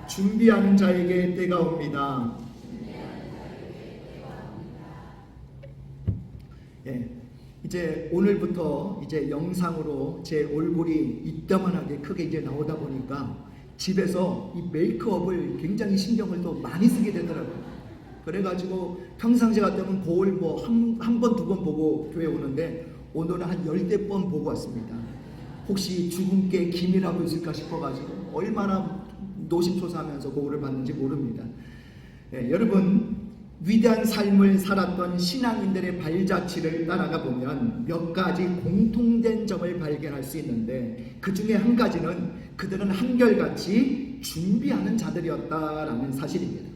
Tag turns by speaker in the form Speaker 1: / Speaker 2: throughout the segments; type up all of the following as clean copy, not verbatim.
Speaker 1: 준비하는 자에게 때가 옵니다. 예, 이제 오늘부터 이제 영상으로 제 얼굴이 이따만하게 크게 이제 나오다 보니까 집에서 이 메이크업을 굉장히 신경을 또 많이 쓰게 되더라고요. 그래가지고 평상시 같으면 거울 뭐 한 번, 두 번 보고 교회 오는데 오늘은 한 10대 번 보고 왔습니다. 혹시 죽음께 기미라도 있을까 싶어가지고 얼마나 노심초사하면서 거울을 봤는지 모릅니다. 예, 여러분 위대한 삶을 살았던 신앙인들의 발자취를 따라가 보면 몇 가지 공통된 점을 발견할 수 있는데 그 중에 한 가지는 그들은 한결같이 준비하는 자들이었다라는 사실입니다.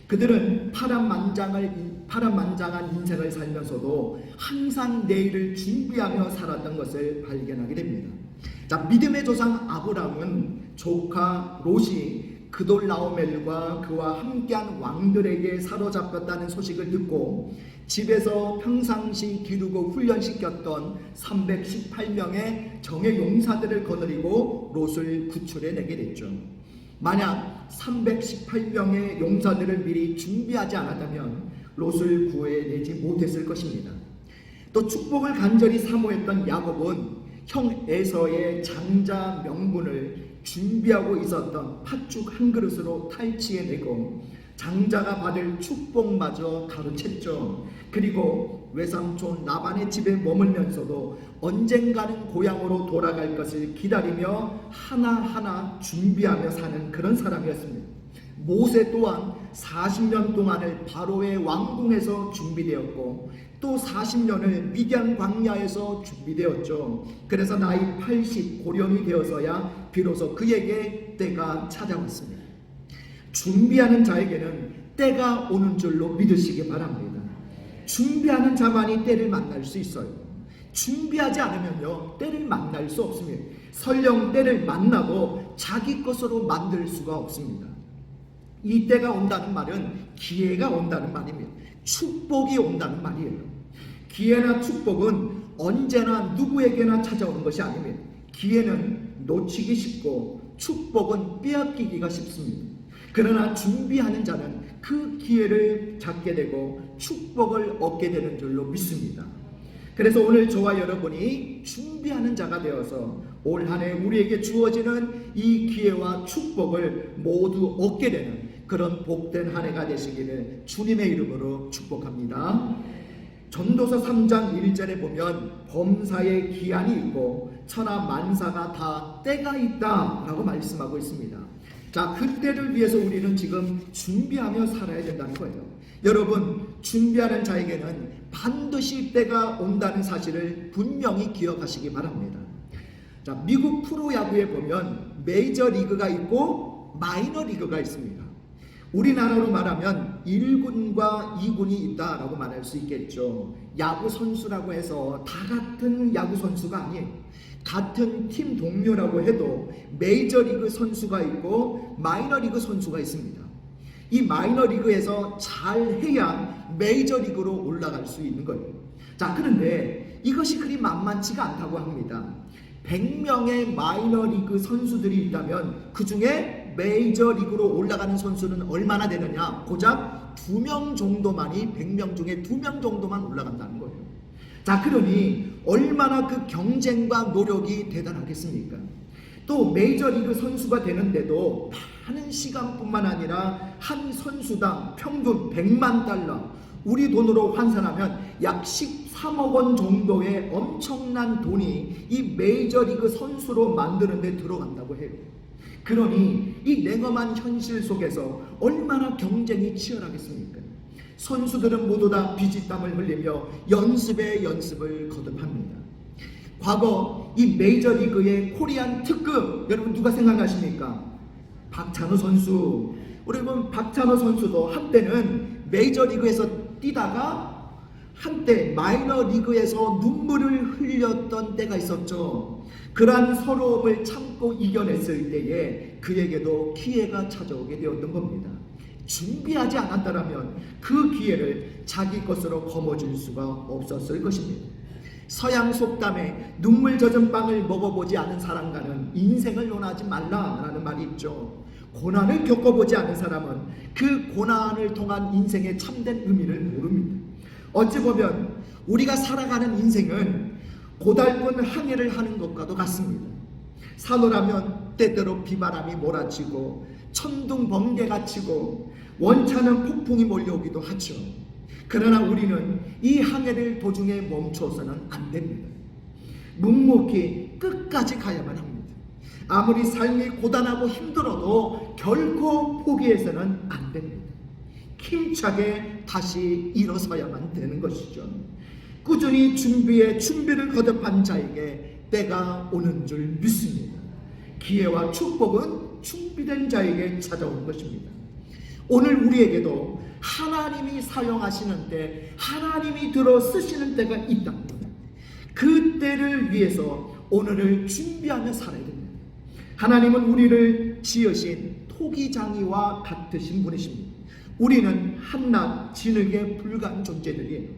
Speaker 1: 그들은 파란만장한 인생을 살면서도 항상 내일을 준비하며 살았던 것을 발견하게 됩니다. 자, 믿음의 조상 아브라함은 조카 롯이 그돌라오멜과 그와 함께한 왕들에게 사로잡혔다는 소식을 듣고 집에서 평상시 기르고 훈련시켰던 318명의 정예 용사들을 거느리고 롯을 구출해내게 됐죠. 만약 318명의 용사들을 미리 준비하지 않았다면 롯을 구해내지 못했을 것입니다. 또 축복을 간절히 사모했던 야곱은 형 에서의 장자 명분을 준비하고 있었던 팥죽 한 그릇으로 탈취해내고 장자가 받을 축복마저 가로챘죠. 그리고 외삼촌 라반의 집에 머물면서도 언젠가는 고향으로 돌아갈 것을 기다리며 하나하나 준비하며 사는 그런 사람이었습니다. 모세 또한 40년 동안을 바로의 왕궁에서 준비되었고 또 40년을 미디안 광야에서 준비되었죠. 그래서 나이 80 고령이 되어서야 비로소 그에게 때가 찾아왔습니다. 준비하는 자에게는 때가 오는 줄로 믿으시기 바랍니다. 준비하는 자만이 때를 만날 수 있어요. 준비하지 않으면요 때를 만날 수 없습니다. 설령 때를 만나도 자기 것으로 만들 수가 없습니다. 이 때가 온다는 말은 기회가 온다는 말입니다. 축복이 온다는 말이에요. 기회나 축복은 언제나 누구에게나 찾아오는 것이 아닙니다. 기회는 놓치기 쉽고 축복은 빼앗기기가 쉽습니다. 그러나 준비하는 자는 그 기회를 잡게 되고 축복을 얻게 되는 줄로 믿습니다. 그래서 오늘 저와 여러분이 준비하는 자가 되어서 올 한 해 우리에게 주어지는 이 기회와 축복을 모두 얻게 되는 그런 복된 한 해가 되시기를 주님의 이름으로 축복합니다. 전도서 3장 1절에 보면 범사에 기한이 있고 천하 만사가 다 때가 있다 라고 말씀하고 있습니다. 자, 그 때를 위해서 우리는 지금 준비하며 살아야 된다는 거예요. 여러분, 준비하는 자에게는 반드시 때가 온다는 사실을 분명히 기억하시기 바랍니다. 자, 미국 프로야구에 보면 메이저리그가 있고 마이너리그가 있습니다. 우리나라로 말하면 1군과 2군이 있다라고 말할 수 있겠죠. 야구 선수라고 해서 다 같은 야구 선수가 아니에요. 같은 팀 동료라고 해도 메이저리그 선수가 있고 마이너리그 선수가 있습니다. 이 마이너리그에서 잘해야 메이저리그로 올라갈 수 있는 거예요. 자, 그런데 이것이 그리 만만치가 않다고 합니다. 100명의 마이너리그 선수들이 있다면 그 중에 메이저리그로 올라가는 선수는 얼마나 되느냐? 고작 2명 정도만이 100명 중에 2명 정도만 올라간다는 거예요. 자, 그러니 얼마나 그 경쟁과 노력이 대단하겠습니까? 또 메이저리그 선수가 되는데도 많은 시간뿐만 아니라 한 선수당 평균 100만 달러, 우리 돈으로 환산하면 약 13억 원 정도의 엄청난 돈이 이 메이저리그 선수로 만드는 데 들어간다고 해요. 그러니 이 냉엄한 현실 속에서 얼마나 경쟁이 치열하겠습니까? 선수들은 모두 다 피지땀을 흘리며 연습에 연습을 거듭합니다. 과거 이 메이저리그의 코리안 특급, 여러분 누가 생각나십니까? 박찬호 선수. 여러분 박찬호 선수도 한때는 메이저리그에서 뛰다가 한때 마이너리그에서 눈물을 흘렸던 때가 있었죠. 그러한 서러움을 참고 이겨냈을 때에 그에게도 기회가 찾아오게 되었던 겁니다. 준비하지 않았다면 그 기회를 자기 것으로 거머쥘 수가 없었을 것입니다. 서양 속담에 눈물 젖은 빵을 먹어보지 않은 사람과는 인생을 논하지 말라라는 말이 있죠. 고난을 겪어보지 않은 사람은 그 고난을 통한 인생의 참된 의미를 모릅니다. 어찌 보면 우리가 살아가는 인생은 고달픈 항해를 하는 것과도 같습니다. 산호라면 때때로 비바람이 몰아치고 천둥 번개가 치고 원찮은 폭풍이 몰려오기도 하죠. 그러나 우리는 이 항해를 도중에 멈춰서는 안 됩니다. 묵묵히 끝까지 가야만 합니다. 아무리 삶이 고단하고 힘들어도 결코 포기해서는 안 됩니다. 힘차게 다시 일어서야만 되는 것이죠. 꾸준히 준비를 거듭한 자에게 때가 오는 줄 믿습니다. 기회와 축복은 준비된 자에게 찾아오는 것입니다. 오늘 우리에게도 하나님이 사용하시는 때, 하나님이 들어 쓰시는 때가 있답니다. 그 때를 위해서 오늘을 준비하며 살아야 됩니다. 하나님은 우리를 지으신 토기장이와 같으신 분이십니다. 우리는 한낱 진흙에 불과한 존재들이에요.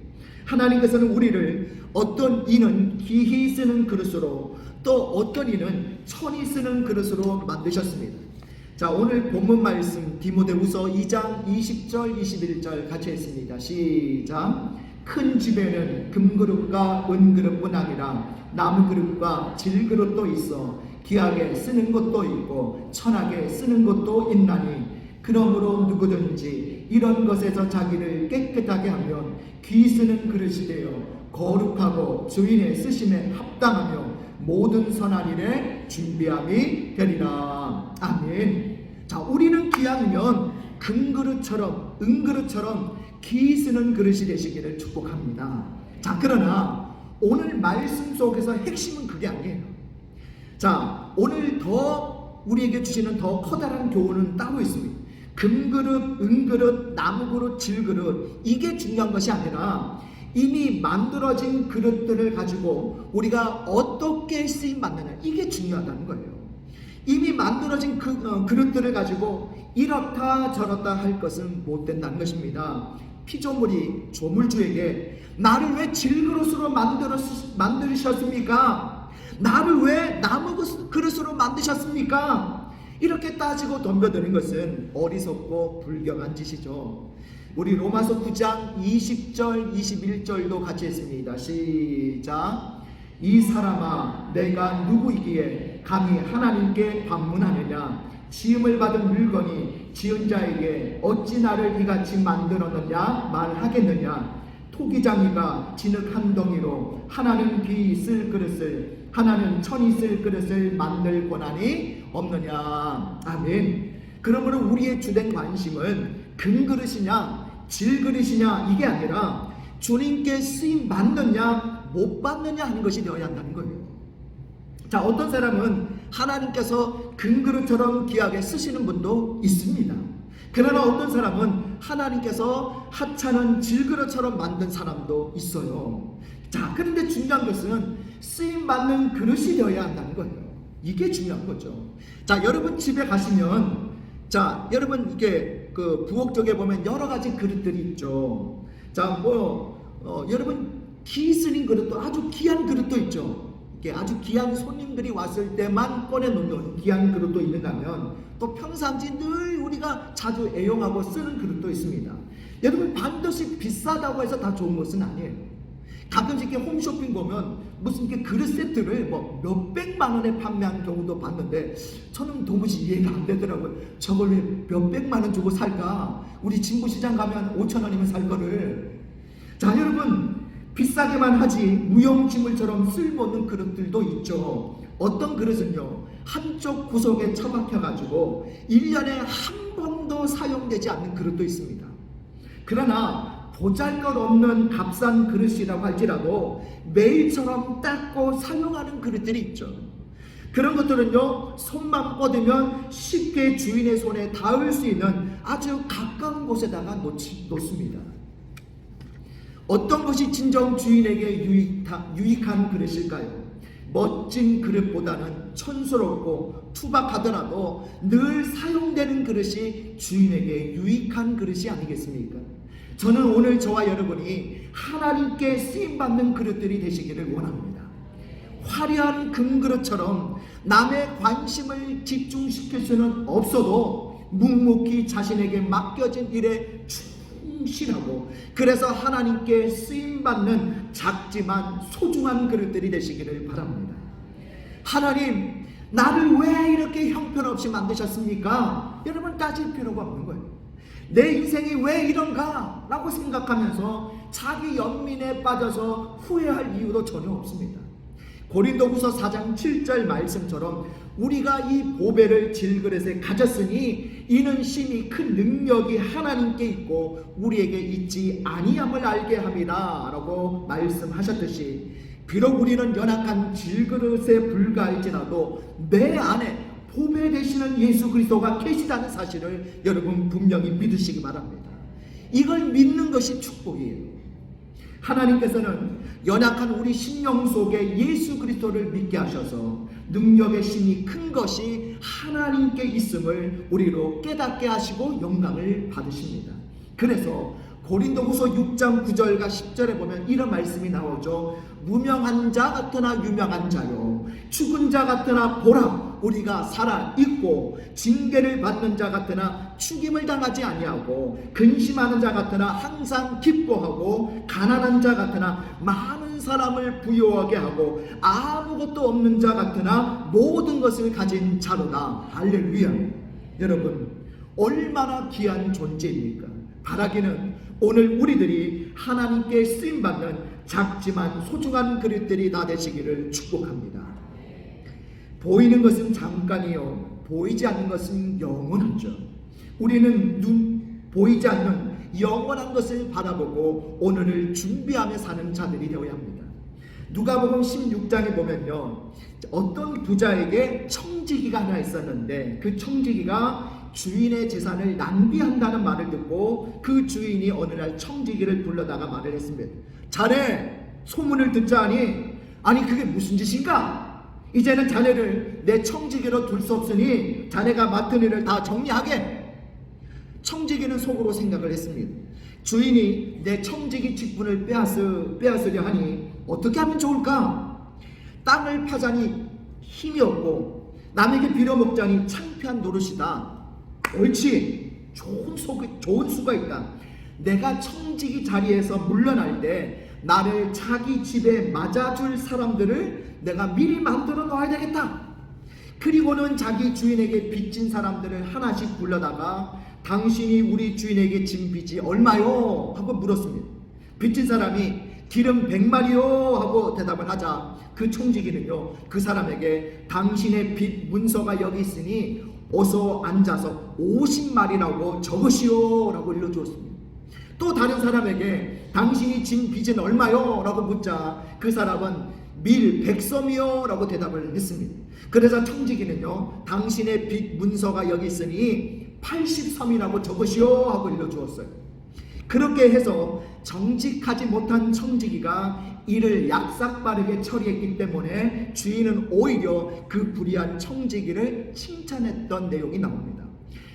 Speaker 1: 하나님께서는 우리를 어떤 이는 기히 쓰는 그릇으로, 또 어떤 이는 천히 쓰는 그릇으로 만드셨습니다. 자, 오늘 본문 말씀 디모데후서 2장 20절 21절 같이 했습니다. 시작. 큰 집에는 금그릇과 은그릇뿐 아니라 나무그릇과 질그릇도 있어 귀하게 쓰는 것도 있고 천하게 쓰는 것도 있나니, 그러므로 누구든지 이런 것에서 자기를 깨끗하게 하면 귀 쓰는 그릇이 되어 거룩하고 주인의 쓰심에 합당하며 모든 선한 일에 준비함이 되리라. 아멘. 자, 우리는 귀하면 금그릇처럼 은그릇처럼 귀 쓰는 그릇이 되시기를 축복합니다. 자, 그러나 오늘 말씀 속에서 핵심은 그게 아니에요. 자, 오늘 더 우리에게 주시는 더 커다란 교훈은 따로 있습니다. 금그릇, 은그릇, 나무그릇, 질그릇, 이게 중요한 것이 아니라 이미 만들어진 그릇들을 가지고 우리가 어떻게 쓰임받느냐, 이게 중요하다는 거예요. 이미 만들어진 그릇들을 가지고 이렇다 저렇다 할 것은 못 된다는 것입니다. 피조물이 조물주에게 나를 왜 질그릇으로 만드셨습니까? 나를 왜 나무 그릇으로 만드셨습니까? 이렇게 따지고 덤벼드는 것은 어리석고 불경한 짓이죠. 우리 로마서 9장 20절 21절도 같이 했습니다. 시작. 이 사람아, 내가 누구이기에 감히 하나님께 반문하느냐? 지음을 받은 물건이 지은 자에게 어찌 나를 이같이 만들었느냐 말하겠느냐? 토기장이가 진흙 한 덩이로 하나는 귀 쓸 그릇을, 하나는 천이 쓸 그릇을 만들 권한이 없느냐. 아멘. 그러므로 우리의 주된 관심은 금그릇이냐 질그릇이냐 이게 아니라 주님께 쓰임 받느냐 못 받느냐 하는 것이 되어야 한다는 거예요. 자, 어떤 사람은 하나님께서 금그릇처럼 귀하게 쓰시는 분도 있습니다. 그러나 어떤 사람은 하나님께서 하찮은 질그릇처럼 만든 사람도 있어요. 자, 그런데 중요한 것은 쓰임 받는 그릇이 되어야 한다는 거예요. 이게 중요한 거죠. 자, 여러분 집에 가시면, 자, 여러분 이게 그 부엌 쪽에 보면 여러 가지 그릇들이 있죠. 자, 여러분 귀 쓰는 그릇도, 아주 귀한 그릇도 있죠. 이게 아주 귀한 손님들이 왔을 때만 꺼내놓는 귀한 그릇도 있는가면, 또 평상시 늘 우리가 자주 애용하고 쓰는 그릇도 있습니다. 여러분 반드시 비싸다고 해서 다 좋은 것은 아니에요. 가끔씩 이렇게 홈쇼핑 보면 무슨 이렇게 그릇 세트를 뭐 몇백만 원에 판매하는 경우도 봤는데 저는 도무지 이해가 안 되더라고요. 저걸 왜 몇백만 원 주고 살까? 우리 진구시장 가면 5천 원이면 살 거를. 자, 여러분 비싸게만 하지 무용지물처럼 쓸모없는 그릇들도 있죠. 어떤 그릇은요, 한쪽 구석에 처박혀가지고 1년에 한 번도 사용되지 않는 그릇도 있습니다. 그러나 보잘것없는 값싼 그릇이라고 할지라도 매일처럼 닦고 사용하는 그릇들이 있죠. 그런 것들은요, 손만 뻗으면 쉽게 주인의 손에 닿을 수 있는 아주 가까운 곳에다가 놓습니다. 어떤 것이 진정 주인에게 유익한 그릇일까요? 멋진 그릇보다는 촌스럽고 투박하더라도 늘 사용되는 그릇이 주인에게 유익한 그릇이 아니겠습니까? 저는 오늘 저와 여러분이 하나님께 쓰임받는 그릇들이 되시기를 원합니다. 화려한 금그릇처럼 남의 관심을 집중시킬 수는 없어도 묵묵히 자신에게 맡겨진 일에 충실하고, 그래서 하나님께 쓰임받는 작지만 소중한 그릇들이 되시기를 바랍니다. 하나님, 나를 왜 이렇게 형편없이 만드셨습니까? 여러분, 따질 필요가 없는 거예요. 내 인생이 왜 이런가? 라고 생각하면서 자기 연민에 빠져서 후회할 이유도 전혀 없습니다. 고린도후서 4장 7절 말씀처럼 우리가 이 보배를 질그릇에 가졌으니 이는 심히 큰 능력이 하나님께 있고 우리에게 있지 아니함을 알게 함이라 라고 말씀하셨듯이, 비록 우리는 연약한 질그릇에 불과할지라도 내 안에 보배 되시는 예수 그리스도가 계시다는 사실을 여러분 분명히 믿으시기 바랍니다. 이걸 믿는 것이 축복이에요. 하나님께서는 연약한 우리 심령 속에 예수 그리스도를 믿게 하셔서 능력의 힘이 큰 것이 하나님께 있음을 우리로 깨닫게 하시고 영광을 받으십니다. 그래서 고린도후서 6장 9절과 10절에 보면 이런 말씀이 나오죠. 무명한 자 같으나 유명한 자요, 죽은 자 같으나 보라 우리가 살아 있고, 징계를 받는 자 같으나 죽임을 당하지 아니하고, 근심하는 자 같으나 항상 기뻐하고, 가난한 자 같으나 많은 사람을 부유하게 하고, 아무것도 없는 자 같으나 모든 것을 가진 자로다. 할렐루야. 여러분, 얼마나 귀한 존재입니까? 바라기는 오늘 우리들이 하나님께 쓰임받는 작지만 소중한 그릇들이 다 되시기를 축복합니다. 보이는 것은 잠깐이요, 보이지 않는 것은 영원하죠. 우리는 보이지 않는 영원한 것을 바라보고 오늘을 준비하며 사는 자들이 되어야 합니다. 누가복음 16장에 보면요, 어떤 부자에게 청지기가 하나 있었는데 그 청지기가 주인의 재산을 낭비한다는 말을 듣고 그 주인이 어느 날 청지기를 불러다가 말을 했습니다. 자네, 소문을 듣자니, 아니 그게 무슨 짓인가? 이제는 자네를 내 청지기로 둘 수 없으니 자네가 맡은 일을 다 정리하게. 청지기는 속으로 생각을 했습니다. 주인이 내 청지기 직분을 빼앗으려 하니 어떻게 하면 좋을까? 땅을 파자니 힘이 없고 남에게 빌어먹자니 창피한 노릇이다. 옳지, 좋은 수가 있다. 내가 청지기 자리에서 물러날 때 나를 자기 집에 맞아줄 사람들을 내가 미리 만들어 놓아야 되겠다. 그리고는 자기 주인에게 빚진 사람들을 하나씩 불러다가 당신이 우리 주인에게 진 빚이 얼마요? 하고 물었습니다. 빚진 사람이 기름 100마리요 하고 대답을 하자 그 청지기는요, 그 사람에게 당신의 빚 문서가 여기 있으니 어서 앉아서 50마리라고 적으시오 라고 일러주었습니다. 또 다른 사람에게 당신이 진 빚은 얼마요? 라고 묻자 그 사람은 밀 100섬이요 라고 대답을 했습니다. 그래서 청지기는요, 당신의 빚 문서가 여기 있으니 80섬이라고 적으시오 하고 일러주었어요. 그렇게 해서 정직하지 못한 청지기가 이를 약삭빠르게 처리했기 때문에 주인은 오히려 그 불의한 청지기를 칭찬했던 내용이 나옵니다.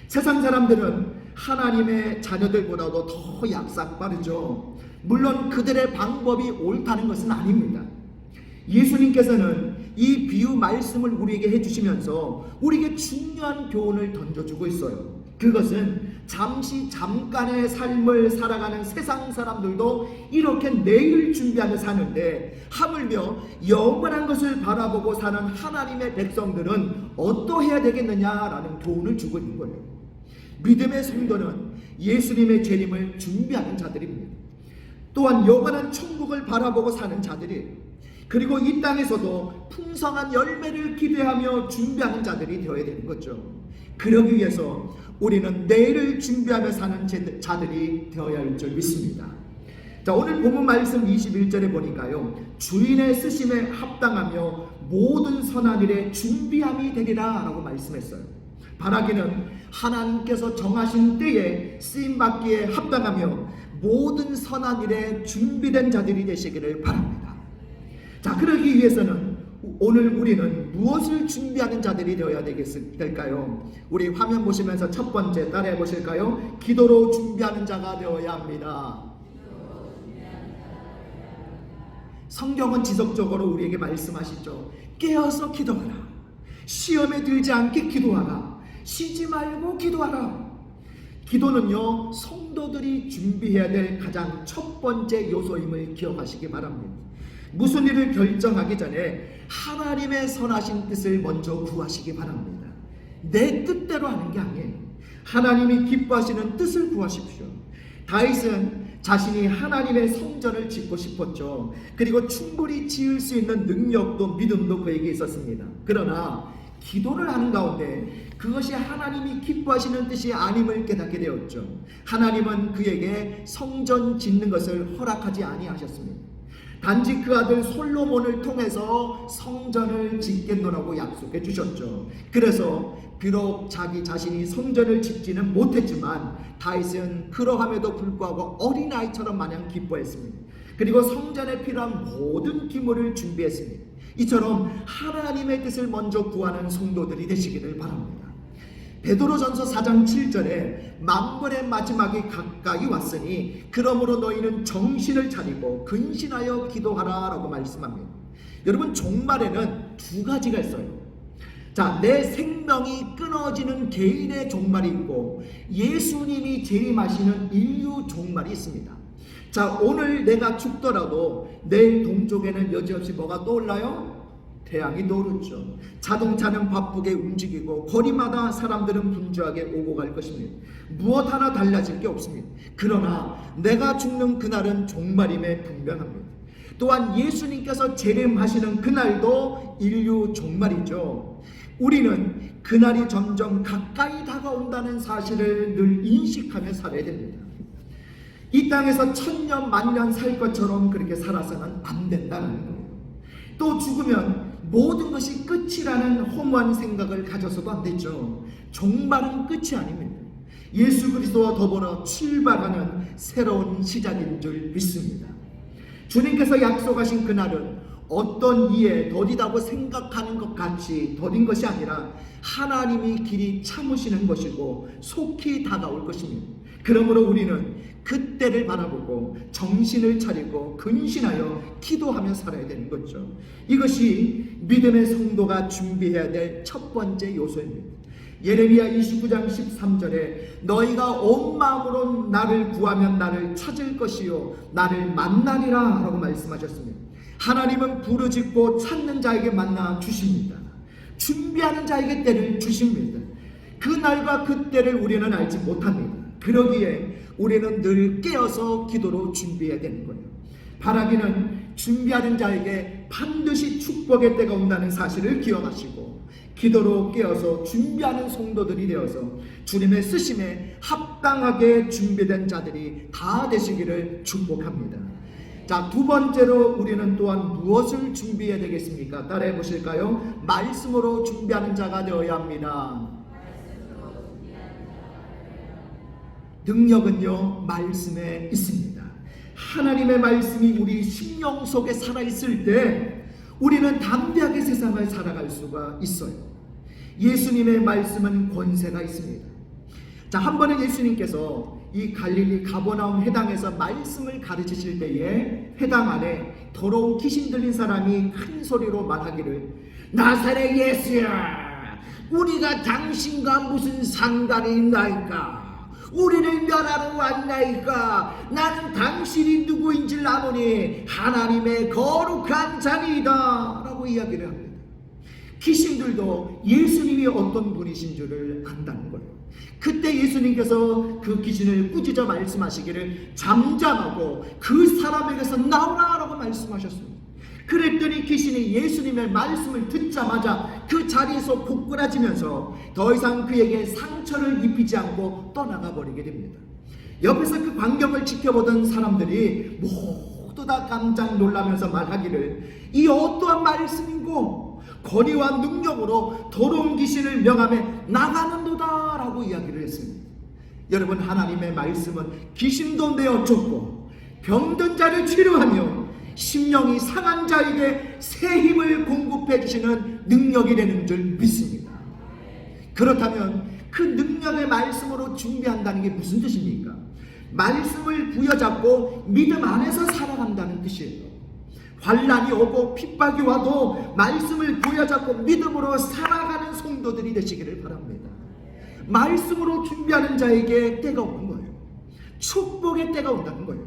Speaker 1: 세상 사람들은 하나님의 자녀들보다도 더 약삭빠르죠. 물론 그들의 방법이 옳다는 것은 아닙니다. 예수님께서는 이 비유 말씀을 우리에게 해주시면서 우리에게 중요한 교훈을 던져주고 있어요. 그것은 잠깐의 삶을 살아가는 세상 사람들도 이렇게 내일을 준비하며 사는데 하물며 영원한 것을 바라보고 사는 하나님의 백성들은 어떠해야 되겠느냐라는 교훈을 주고 있는 거예요. 믿음의 성도는 예수님의 재림을 준비하는 자들입니다. 또한 영원한 천국을 바라보고 사는 자들이에요. 그리고 이 땅에서도 풍성한 열매를 기대하며 준비하는 자들이 되어야 되는 거죠. 그러기 위해서 우리는 내일을 준비하며 사는 자들이 되어야 할 줄 믿습니다. 자, 오늘 본문 말씀 21절에 보니까요, 주인의 쓰심에 합당하며 모든 선한 일에 준비함이 되리라 라고 말씀했어요. 바라기는 하나님께서 정하신 때에 쓰임받기에 합당하며 모든 선한 일에 준비된 자들이 되시기를 바랍니다. 자, 그러기 위해서는 오늘 우리는 무엇을 준비하는 자들이 되어야 될까요? 우리 화면 보시면서 첫 번째 따라해 보실까요? 기도로 준비하는 자가 되어야 합니다. 성경은 지속적으로 우리에게 말씀하시죠. 깨어서 기도하라. 시험에 들지 않게 기도하라. 쉬지 말고 기도하라. 기도는요, 성도들이 준비해야 될 가장 첫 번째 요소임을 기억하시기 바랍니다. 무슨 일을 결정하기 전에 하나님의 선하신 뜻을 먼저 구하시기 바랍니다. 내 뜻대로 하는 게 아니에요. 하나님이 기뻐하시는 뜻을 구하십시오. 다윗은 자신이 하나님의 성전을 짓고 싶었죠. 그리고 충분히 지을 수 있는 능력도 믿음도 그에게 있었습니다. 그러나 기도를 하는 가운데 그것이 하나님이 기뻐하시는 뜻이 아님을 깨닫게 되었죠. 하나님은 그에게 성전 짓는 것을 허락하지 아니하셨습니다. 단지 그 아들 솔로몬을 통해서 성전을 짓겠노라고 약속해 주셨죠. 그래서 비록 자기 자신이 성전을 짓지는 못했지만 다윗은 그러함에도 불구하고 어린아이처럼 마냥 기뻐했습니다. 그리고 성전에 필요한 모든 기물을 준비했습니다. 이처럼 하나님의 뜻을 먼저 구하는 성도들이 되시기를 바랍니다. 베드로전서 4장 7절에 만군의 마지막이 가까이 왔으니 그러므로 너희는 정신을 차리고 근신하여 기도하라 라고 말씀합니다. 여러분, 종말에는 두 가지가 있어요. 자, 내 생명이 끊어지는 개인의 종말이 있고 예수님이 재림하시는 인류 종말이 있습니다. 자, 오늘 내가 죽더라도 내일 동쪽에는 여지없이 뭐가 떠올라요? 태양이 떠오르죠. 자동차는 바쁘게 움직이고 거리마다 사람들은 분주하게 오고 갈 것입니다. 무엇 하나 달라질 게 없습니다. 그러나 내가 죽는 그날은 종말임에 분명합니다. 또한 예수님께서 재림하시는 그날도 인류 종말이죠. 우리는 그날이 점점 가까이 다가온다는 사실을 늘 인식하며 살아야 됩니다. 이 땅에서 천년 만년 살 것처럼 그렇게 살아서는 안 된다는 거예요. 또 죽으면 모든 것이 끝이라는 허무한 생각을 가져서도 안 되죠. 종말은 끝이 아닙니다. 예수 그리스도와 더불어 출발하는 새로운 시작인 줄 믿습니다. 주님께서 약속하신 그날은 어떤 이에 더디다고 생각하는 것 같이 더딘 것이 아니라 하나님이 길이 참으시는 것이고 속히 다가올 것입니다. 그러므로 우리는 그때를 바라보고 정신을 차리고 근신하여 기도하며 살아야 되는 거죠. 이것이 믿음의 성도가 준비해야 될 첫 번째 요소입니다. 예레미야 29장 13절에 너희가 온 마음으로 나를 구하면 나를 찾을 것이요 나를 만나리라 라고 말씀하셨습니다. 하나님은 부르짖고 찾는 자에게 만나 주십니다. 준비하는 자에게 때를 주십니다. 그 날과 그 때를 우리는 알지 못합니다. 그러기에 우리는 늘 깨어서 기도로 준비해야 되는 거예요. 바라기는 준비하는 자에게 반드시 축복의 때가 온다는 사실을 기억하시고 기도로 깨어서 준비하는 성도들이 되어서 주님의 쓰심에 합당하게 준비된 자들이 다 되시기를 축복합니다. 자, 두 번째로 우리는 또한 무엇을 준비해야 되겠습니까? 따라해 보실까요? 말씀으로 준비하는 자가 되어야 합니다. 능력은요, 말씀에 있습니다. 하나님의 말씀이 우리 심령 속에 살아있을 때 우리는 담대하게 세상을 살아갈 수가 있어요. 예수님의 말씀은 권세가 있습니다. 자, 한 번은 예수님께서 이 갈릴리 가버나움 회당에서 말씀을 가르치실 때에 회당 안에 더러운 귀신 들린 사람이 큰 소리로 말하기를 나사렛 예수야, 우리가 당신과 무슨 상관이 있나이까? 우리를 멸하러 왔나이까? 나는 당신이 누구인 줄 아노니 하나님의 거룩한 자니이다 라고 이야기를 합니다. 귀신들도 예수님이 어떤 분이신 줄을 안다는 거예요. 그때 예수님께서 그 귀신을 꾸짖어 말씀하시기를 잠잠하고 그 사람에게서 나오라 라고 말씀하셨습니다. 그랬더니 귀신이 예수님의 말씀을 듣자마자 그 자리에서 고꾸라지면서 더 이상 그에게 상처를 입히지 않고 떠나가 버리게 됩니다. 옆에서 그 광경을 지켜보던 사람들이 모두 다 깜짝 놀라면서 말하기를 이 어떠한 말씀인고 권위와 능력으로 더러운 귀신을 명함에 나가는도다 라고 이야기를 했습니다. 여러분, 하나님의 말씀은 귀신도 내어 쫓고 병든 자를 치료하며 심령이 상한 자에게 새 힘을 공급해 주시는 능력이 되는 줄 믿습니다. 그렇다면 그 능력의 말씀으로 준비한다는 게 무슨 뜻입니까? 말씀을 부여잡고 믿음 안에서 살아간다는 뜻이에요. 환난이 오고 핍박이 와도 말씀을 부여잡고 믿음으로 살아가는 성도들이 되시기를 바랍니다. 말씀으로 준비하는 자에게 때가 오는 거예요. 축복의 때가 온다는 거예요.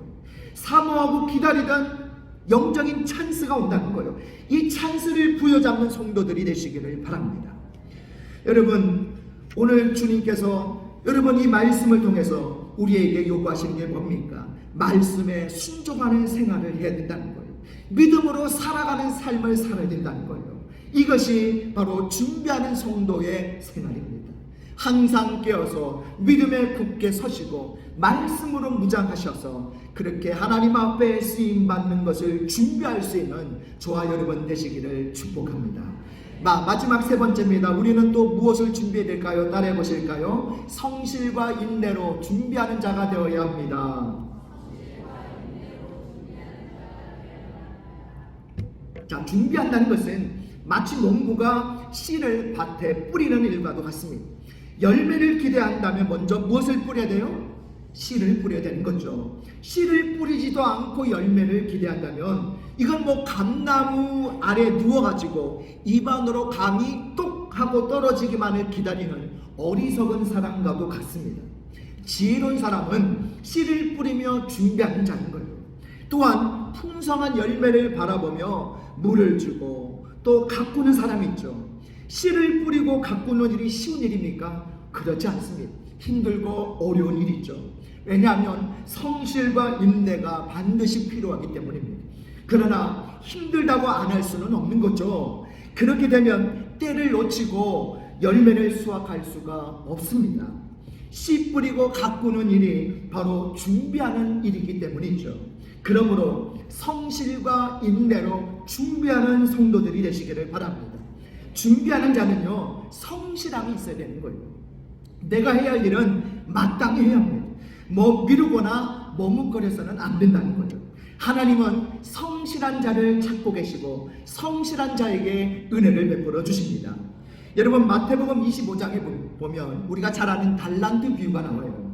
Speaker 1: 사모하고 기다리던 영적인 찬스가 온다는 거예요. 이 찬스를 부여잡는 성도들이 되시기를 바랍니다. 여러분, 오늘 주님께서 여러분 이 말씀을 통해서 우리에게 요구하시는 게 뭡니까? 말씀에 순종하는 생활을 해야 된다는 거예요. 믿음으로 살아가는 삶을 살아야 된다는 거예요. 이것이 바로 준비하는 성도의 생활입니다. 항상 깨어서 믿음에 굳게 서시고 말씀으로 무장하셔서 그렇게 하나님 앞에 쓰임받는 것을 준비할 수 있는 저와 여러분 되시기를 축복합니다. 마지막 세 번째입니다. 우리는 또 무엇을 준비해야 될까요? 따라해 보실까요? 성실과 인내로 준비하는 자가 되어야 합니다. 자, 준비한다는 것은 마치 농부가 씨를 밭에 뿌리는 일과도 같습니다. 열매를 기대한다면 먼저 무엇을 뿌려야 돼요? 씨를 뿌려야 되는 거죠. 씨를 뿌리지도 않고 열매를 기대한다면 이건 뭐 감나무 아래 누워가지고 입안으로 감이 똑 하고 떨어지기만을 기다리는 어리석은 사람과도 같습니다. 지혜로운 사람은 씨를 뿌리며 준비하는 자인 거예요. 또한 풍성한 열매를 바라보며 물을 주고 또 가꾸는 사람이 있죠. 씨를 뿌리고 가꾸는 일이 쉬운 일입니까? 그렇지 않습니다. 힘들고 어려운 일이죠. 왜냐하면 성실과 인내가 반드시 필요하기 때문입니다. 그러나 힘들다고 안 할 수는 없는 거죠. 그렇게 되면 때를 놓치고 열매를 수확할 수가 없습니다. 씨 뿌리고 가꾸는 일이 바로 준비하는 일이기 때문이죠. 그러므로 성실과 인내로 준비하는 성도들이 되시기를 바랍니다. 준비하는 자는요, 성실함이 있어야 되는 거예요. 내가 해야 할 일은 마땅히 해야 합니다. 뭐 미루거나 머뭇거려서는 안 된다는 거예요. 하나님은 성실한 자를 찾고 계시고 성실한 자에게 은혜를 베풀어 주십니다. 여러분, 마태복음 25장에 보면 우리가 잘 아는 달란트 비유가 나와요.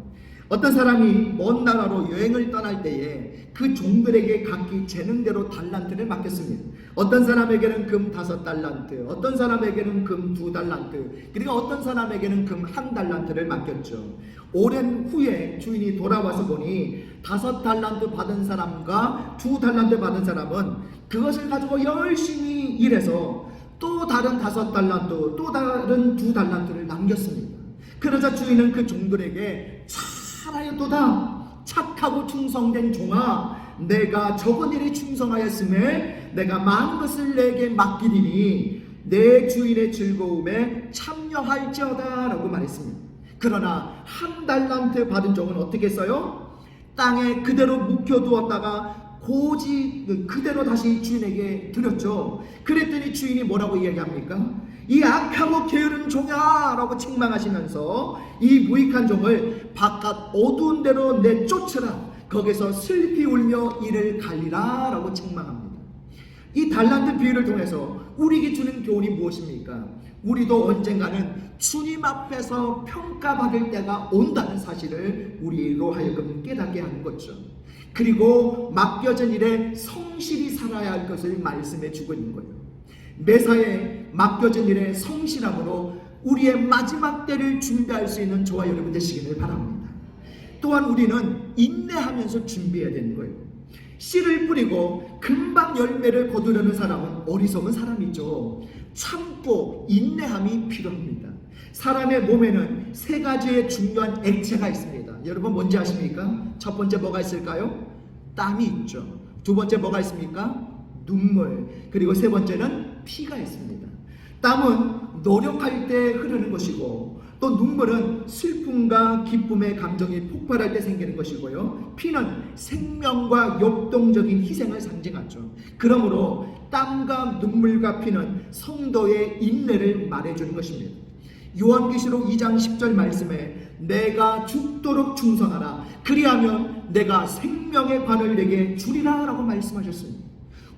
Speaker 1: 어떤 사람이 먼 나라로 여행을 떠날 때에 그 종들에게 각기 재능대로 달란트를 맡겼습니다. 어떤 사람에게는 금 5달란트, 어떤 사람에게는 금 2달란트, 그리고 어떤 사람에게는 금 1달란트를 맡겼죠. 오랜 후에 주인이 돌아와서 보니 5달란트 받은 사람과 2달란트 받은 사람은 그것을 가지고 열심히 일해서 또 다른 5달란트, 또 다른 2달란트를 남겼습니다. 그러자 주인은 그 종들에게 잘하였도다, 착하고 충성된 종아, 내가 적은 일에 충성하였음에 내가 많은 것을 내게 맡기리니 내 주인의 즐거움에 참여할지어다 라고 말했습니다. 그러나 1달란트 받은 종은 어떻게 했어요? 땅에 그대로 묵혀두었다가 고지 그대로 다시 주인에게 드렸죠. 그랬더니 주인이 뭐라고 이야기합니까? 이 악하고 게으른 종아 라고 책망하시면서 이 무익한 종을 바깥 어두운 데로 내쫓으라, 거기서 슬피 울며 이를 갈리라 라고 책망합니다. 이 달란트 비유를 통해서 우리에게 주는 교훈이 무엇입니까? 우리도 언젠가는 주님 앞에서 평가받을 때가 온다는 사실을 우리로 하여금 깨닫게 하는 거죠. 그리고 맡겨진 일에 성실히 살아야 할 것을 말씀해 주고 있는 거예요. 매사에 맡겨진 일에 성실함으로 우리의 마지막 때를 준비할 수 있는 저와 여러분 되시기를 바랍니다. 또한 우리는 인내하면서 준비해야 되는 거예요. 씨를 뿌리고 금방 열매를 거두려는 사람은 어리석은 사람이죠. 참고 인내함이 필요합니다. 사람의 몸에는 3가지의 중요한 액체가 있습니다. 여러분 뭔지 아십니까? 첫 번째 뭐가 있을까요? 땀이 있죠. 두 번째 뭐가 있습니까? 눈물. 그리고 세 번째는 피가 있습니다. 땀은 노력할 때 흐르는 것이고, 또 눈물은 슬픔과 기쁨의 감정이 폭발할 때 생기는 것이고요, 피는 생명과 역동적인 희생을 상징하죠. 그러므로 땀과 눈물과 피는 성도의 인내를 말해주는 것입니다. 요한계시록 2장 10절 말씀에 내가 죽도록 충성하라, 그리하면 내가 생명의 관을 내게 주리라 라고 말씀하셨습니다.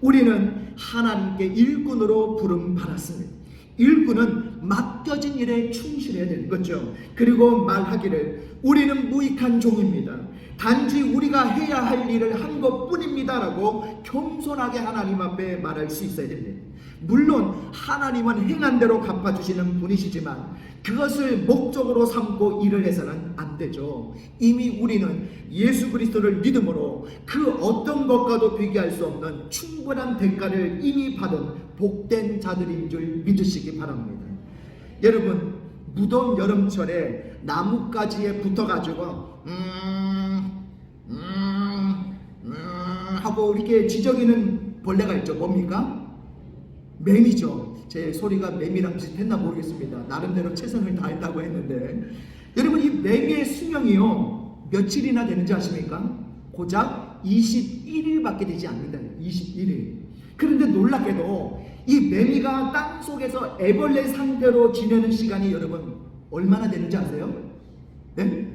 Speaker 1: 우리는 하나님께 일꾼으로 부름 받았습니다. 일꾼은 맡겨진 일에 충실해야 되는 거죠. 그리고 말하기를 우리는 무익한 종입니다. 단지 우리가 해야 할 일을 한 것뿐입니다 라고 겸손하게 하나님 앞에 말할 수 있어야 됩니다. 물론 하나님은 행한 대로 갚아주시는 분이시지만 그것을 목적으로 삼고 일을 해서는 안 되죠. 이미 우리는 예수 그리스도를 믿음으로 그 어떤 것과도 비교할 수 없는 충분한 대가를 이미 받은 복된 자들인 줄 믿으시기 바랍니다. 여러분, 무더운 여름철에 나뭇가지에 붙어가지고 하고 이렇게 지저귀는 벌레가 있죠. 뭡니까? 매미죠. 제 소리가 매미랑 비슷했나 모르겠습니다. 나름대로 최선을 다했다고 했는데, 여러분, 이 매미의 수명이요 며칠이나 되는지 아십니까? 고작 21일밖에 되지 않는다. 21일. 그런데 놀랍게도 이 매미가 땅속에서 애벌레 상태로 지내는 시간이 여러분 얼마나 되는지 아세요? 네?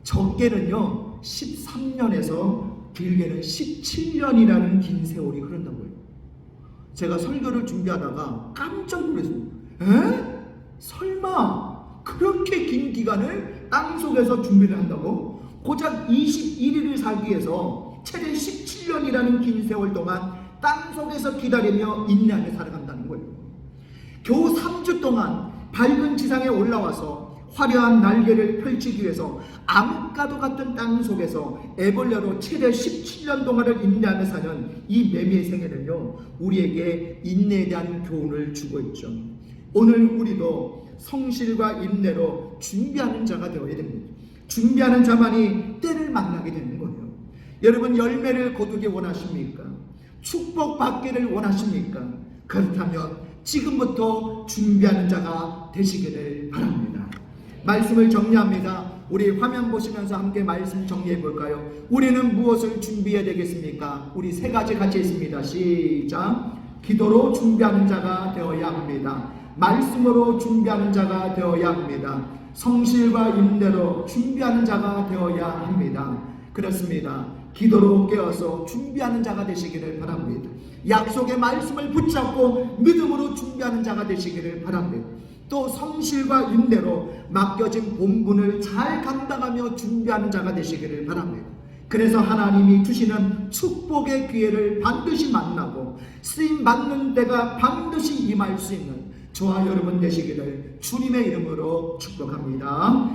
Speaker 1: 적게는요 13년에서 길게는 17년이라는 긴 세월이 흐른다고요. 제가 설교를 준비하다가 깜짝 놀랐어요. 에? 설마 그렇게 긴 기간을 땅속에서 준비를 한다고? 고작 21일을 살기 위해서 최대 17년이라는 긴 세월 동안 땅속에서 기다리며 인내하며 살아간다는 거예요. 겨우 3주 동안 밝은 지상에 올라와서 화려한 날개를 펼치기 위해서 암흑가도 같은 땅속에서 애벌레로 최대 17년 동안을 인내하며 사는 이 매미의 생애는요 우리에게 인내에 대한 교훈을 주고 있죠. 오늘 우리도 성실과 인내로 준비하는 자가 되어야 됩니다. 준비하는 자만이 때를 만나게 되는 거예요. 여러분, 열매를 거두기 원하십니까? 축복받기를 원하십니까? 그렇다면 지금부터 준비하는 자가 되시기를 바랍니다. 말씀을 정리합니다. 우리 화면 보시면서 함께 말씀 정리해 볼까요? 우리는 무엇을 준비해야 되겠습니까? 우리 세 가지 같이 있습니다. 시작. 기도로 준비하는 자가 되어야 합니다. 말씀으로 준비하는 자가 되어야 합니다. 성실과 인내로 준비하는 자가 되어야 합니다. 그렇습니다. 기도로 깨어서 준비하는 자가 되시기를 바랍니다. 약속의 말씀을 붙잡고 믿음으로 준비하는 자가 되시기를 바랍니다. 또 성실과 인내로 맡겨진 본분을 잘 감당하며 준비하는 자가 되시기를 바랍니다. 그래서 하나님이 주시는 축복의 기회를 반드시 만나고 쓰임 받는 때가 반드시 임할 수 있는 저와 여러분 되시기를 주님의 이름으로 축복합니다.